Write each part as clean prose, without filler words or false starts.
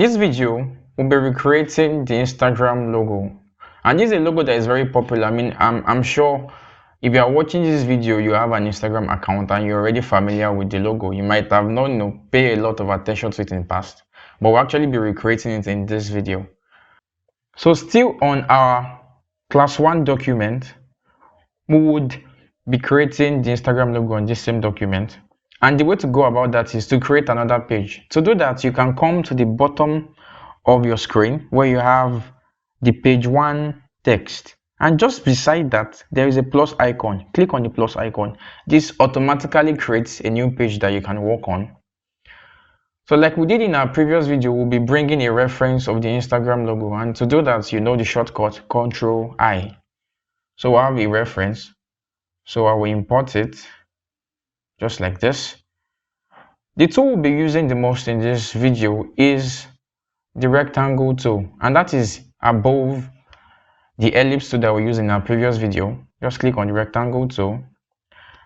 this video, we'll be recreating the Instagram logo. And this is a logo that is very popular. I mean, I'm sure if you are watching this video, you have an Instagram account and you're already familiar with the logo. You might have not pay a lot of attention to it in the past, but we'll actually be recreating it in this video. So still on our class 1 document, we would be creating the Instagram logo on this same document. And the way to go about that is to create another page. To do that, you can come to the bottom of your screen where you have the page 1 text, and just beside that there is a plus icon. Click on the plus icon. This automatically creates a new page that you can work on. So like we did in our previous video, we'll be bringing a reference of the Instagram logo, and to do that, you know the shortcut Ctrl+I. So I have a reference, so I will import it just like this. The tool we'll be using the most in this video is the rectangle tool, and that is above the ellipse tool that we used in our previous video. Just click on the rectangle tool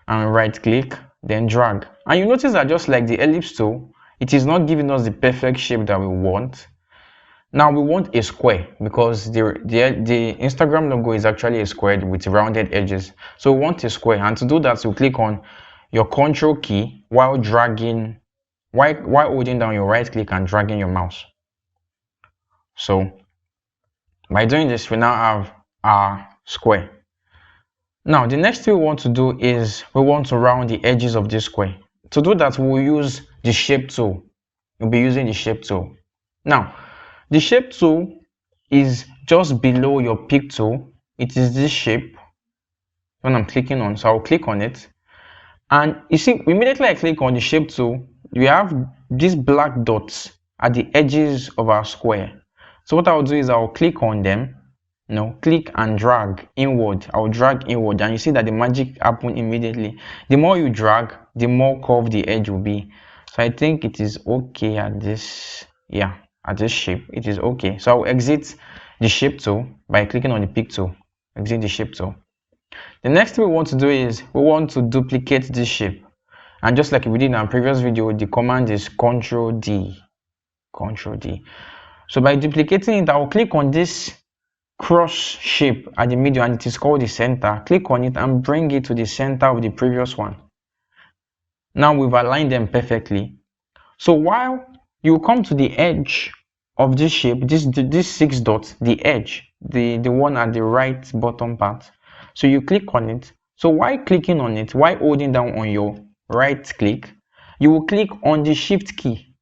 and right click, then drag. And you notice that just like the ellipse tool, it is not giving us the perfect shape that we want. Now we want a square because the Instagram logo is actually a square with rounded edges. So we want a square, and to do that, you click on your Control key while dragging, while holding down your right click and dragging your mouse. So by doing this, we now have our square. Now the next thing we want to do is we want to round the edges of this square. To do that, we'll use the shape tool. We'll be using the shape tool. Now the shape tool is just below your pick tool. It is this shape when I'm clicking on, so I'll click on it, and you see immediately I click on the shape tool, we have these black dots at the edges of our square. So what I'll do is I'll click on them, click and drag inward. I'll drag inward, and you see that the magic happen immediately. The more you drag, the more curved the edge will be. So I think it is okay at this, at this shape, it is okay. So I'll exit the shape tool by clicking on the pick tool. Exit the shape tool. The next thing we want to do is we want to duplicate this shape. And just like we did in our previous video, the command is Ctrl+D. Ctrl+D. So by duplicating it, I'll click on this cross shape at the middle, and it is called the center. Click on it and bring it to the center of the previous one. Now we've aligned them perfectly. So while you come to the edge of this shape, this 6 dots, the edge, the one at the right bottom part, so you click on it. So while clicking on it, while holding down on your right click, you will click on the shift key.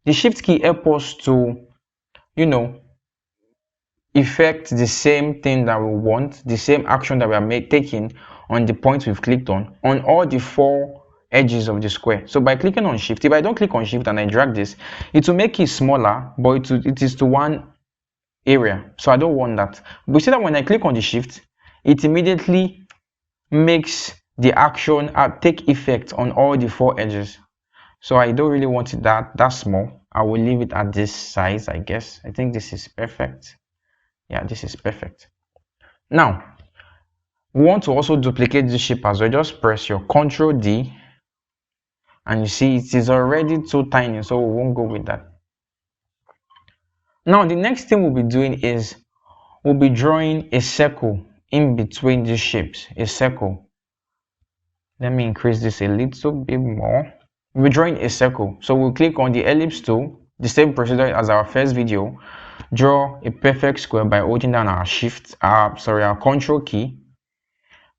The shift key helps us to effect the same thing that we want, the same action that we are taking on the point we've clicked on all the 4 edges of the square. So by clicking on shift, if I don't click on shift and I drag this, it will make it smaller, but it is to one area, so I don't want that. But see that when I click on the shift, it immediately makes the action take effect on all the 4 edges. So I don't really want it that small. I will leave it at this size, I guess. I think this is perfect. Yeah, this is perfect. Now we want to also duplicate the shape as well. Just press your Ctrl+D, and you see it is already too tiny, so we won't go with that. Now the next thing we'll be doing is we'll be drawing a circle in between these shapes. A circle. Let me increase this a little bit more. We're drawing a circle, so we'll click on the ellipse tool, the same procedure as our first video. Draw a perfect square by holding down our our Control key,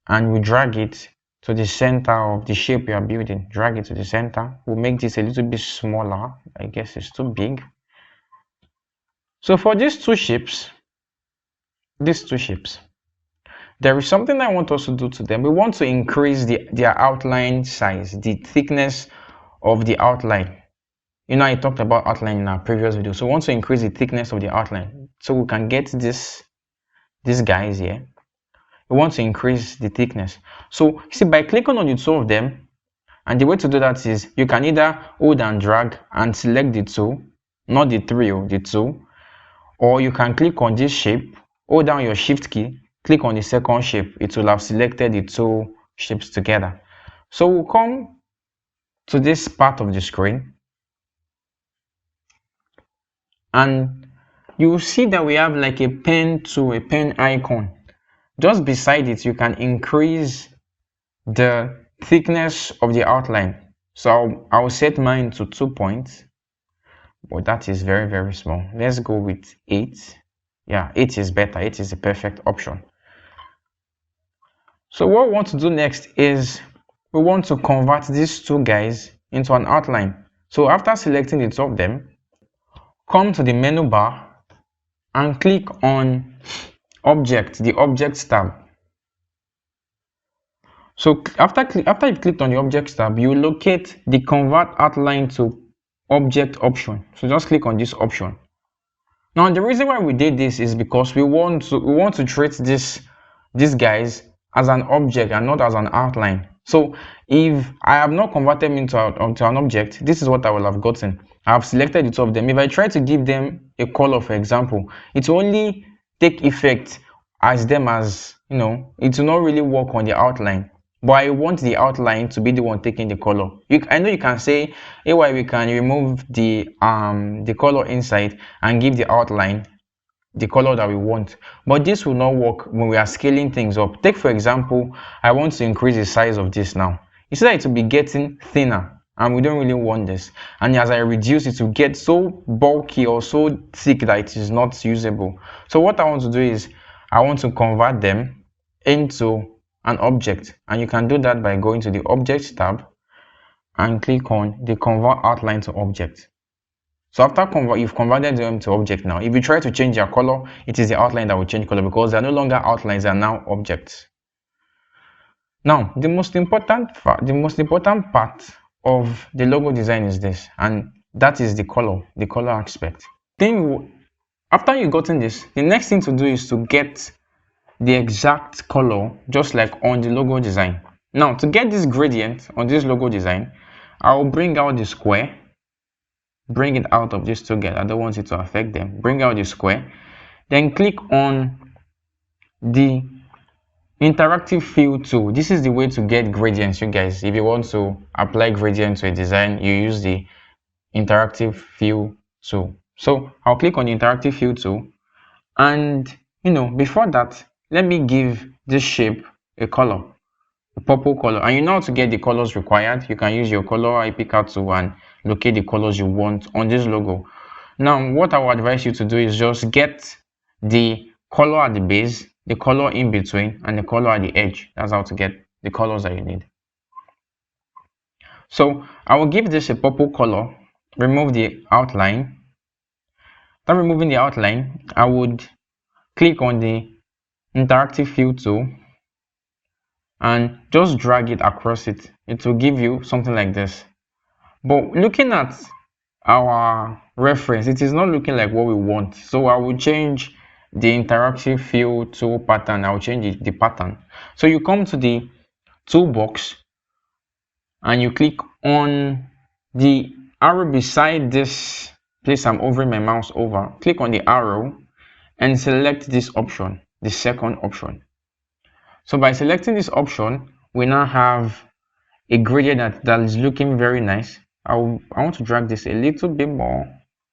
and we drag it to the center of the shape we are building. Drag it to the center. We'll make this a little bit smaller. I guess it's too big. So for these two shapes, there is something I want us to do to them. We want to increase their outline size, the thickness of the outline. I talked about outline in our previous video. So we want to increase the thickness of the outline. So we can get these guys here. We want to increase the thickness. So see, by clicking on the 2 of them, and the way to do that is you can either hold and drag and select the 2, not the 3, the 2, or you can click on this shape, hold down your shift key, click on the second shape. It will have selected the 2 shapes together. So we'll come to this part of the screen, and you will see that we have like a pen to a pen icon. Just beside it, you can increase the thickness of the outline. So I'll set mine to 2 points, but that is very, very small. Let's go with 8. Yeah, 8 is better. 8 is the perfect option. So what we want to do next is we want to convert these two guys into an outline. So after selecting the two of them, come to the menu bar and click on Object, the Objects tab. So after you've clicked on the Objects tab, you locate the Convert Outline to Object option. So just click on this option. Now the reason why we did this is because we want to treat these guys as an object and not as an outline. So if I have not converted them into an object, this is what I will have gotten. I have selected the two of them. If I try to give them a color, for example, it will only take effect as them as, you know, it will not really work on the outline. But I want the outline to be the one taking the color. I know you can say, hey, why we can remove the color inside and give the outline the color that we want, but this will not work when we are scaling things up. Take for example, I want to increase the size of this now. You see that it will be getting thinner, and we don't really want this. And as I reduce, it will get so bulky or so thick that it is not usable. So what I want to do is I want to convert them into an object, and you can do that by going to the Objects tab and click on the Convert Outline to Object. So after you've converted them to object now, if you try to change their color, it is the outline that will change color because they're no longer outlines, they are now objects. Now, the most important part of the logo design is this, and that is the color aspect. Then after you've gotten this, the next thing to do is to get the exact color just like on the logo design. Now, to get this gradient on this logo design, I will bring out the square, bring it out of this together. I don't want it to affect them. Bring out the square, then click on the interactive fill tool. This is the way to get gradients, you guys. If you want to apply gradient to a design, you use the interactive fill tool. So I'll click on the interactive fill tool, and you know, before that, let me give this shape a color, a purple color. And you know how to get the colors required. You can use your color picker tool and locate the colors you want on this logo. Now what I would advise you to do is just get the color at the base, the color in between, and the color at the edge. That's how to get the colors that you need. So I will give this a purple color, remove the outline. After removing the outline, I would click on the interactive fill tool and just drag it across it. It will give you something like this. But looking at our reference, it is not looking like what we want. So I will change the interactive fill tool pattern. I will change the pattern. So you come to the toolbox and you click on the arrow beside this place I'm hovering my mouse over. Click on the arrow and select this option, the second option. So by selecting this option, we now have a gradient that is looking very nice. I want to drag this a little bit more.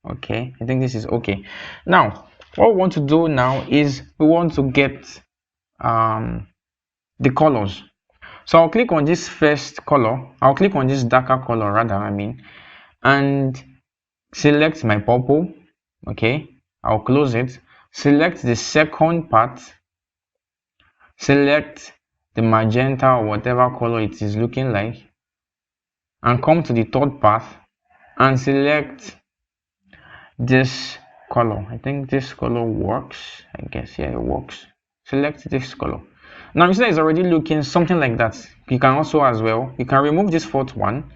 Okay, I think this is okay. Now what we want to do now is we want to get the colors. So I'll click on this first color. I'll click on this darker color rather, and select my purple. Okay, I'll close it. Select the second part, select the magenta or whatever color it is looking like, and come to the third path and select this color. I think this color works. I guess, yeah, it works. Select this color. Now you see that it's already looking something like that. You can also as well, you can remove this fourth one,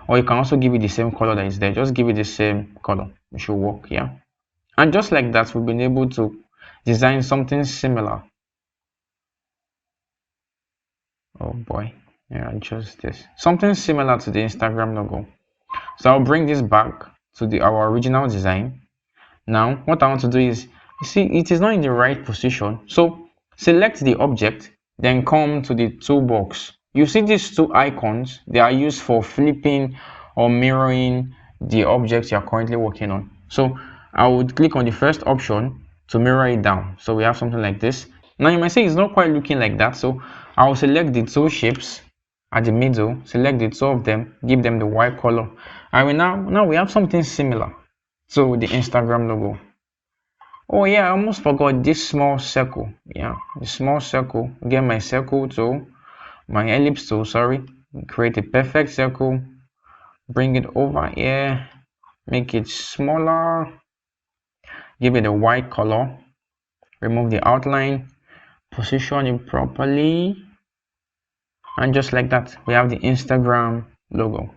or you can also give it the same color that is there. Just give it the same color. It should work, yeah. And just like that, we've been able to design something similar. Oh boy, yeah, just this. Something similar to the Instagram logo. So I'll bring this back to our original design. Now, what I want to do is, you see, it is not in the right position. So select the object, then come to the toolbox. You see these two icons, they are used for flipping or mirroring the objects you are currently working on. So I would click on the first option to mirror it down. So we have something like this. Now you might say it's not quite looking like that, so I will select the two shapes at the middle, select the two of them, give them the white color, and now we have something similar to the Instagram logo. Oh yeah, I almost forgot this small circle. Yeah, the small circle. Get my circle tool, my ellipse tool, sorry, create a perfect circle, bring it over here, make it smaller, give it a white color, remove the outline, position it properly, and just like that we have the Instagram logo.